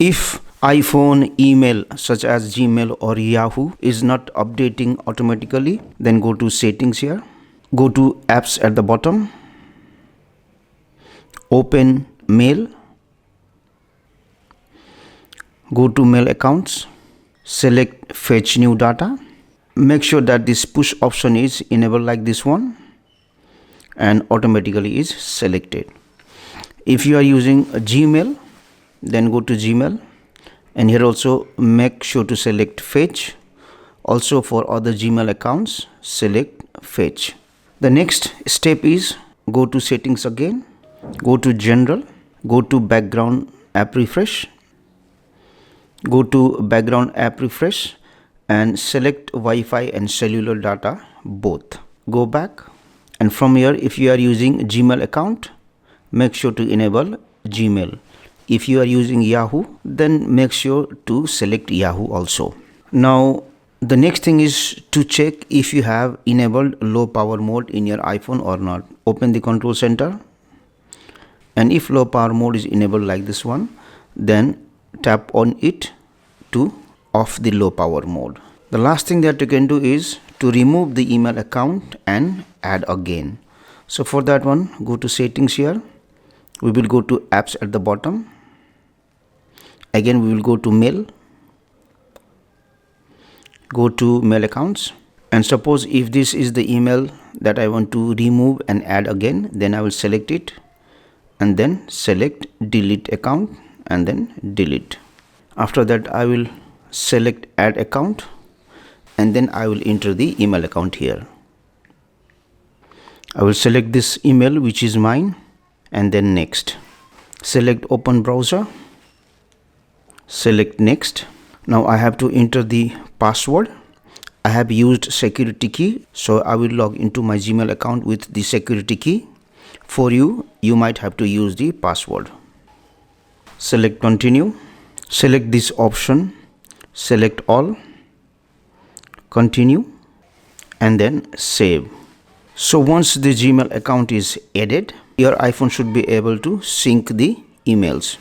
If iPhone email such as Gmail or Yahoo is not updating automatically, then go to settings here. Go to apps at the bottom. Open mail. Go to mail accounts. Select fetch new data. Make sure that this push option is enabled like this one and automatically is selected. If you are using a Gmail, then go to Gmail, and here also make sure to select fetch. Also for other Gmail accounts, select fetch. The next step is go to settings again, go to general, go to background app refresh, go to background app refresh and select Wi-Fi and cellular data both. Go back, and from here if you are using Gmail account, make sure to enable Gmail. If you are using Yahoo, then make sure to select Yahoo also. Now the next thing is to check if you have enabled low power mode in your iPhone or not. Open the control center, and if low power mode is enabled like this one, then tap on it to off the low power mode. The last thing that you can do is to remove the email account and add again. So for that one, go to settings here. We will go to apps at the bottom. Again we will go to mail, go to mail accounts, and suppose if this is the email that I want to remove and add again, then I will select it and then select delete account and then delete. After that I will select add account and then I will enter the email account here. I will select this email which is mine and then next. Select open browser, select next. Now I have to enter the password. I have used security key, so I will log into my Gmail account with the security key. For you might have to use the password. Select continue, select this option, select all, continue, and then save. So once the Gmail account is added, your iPhone should be able to sync the emails.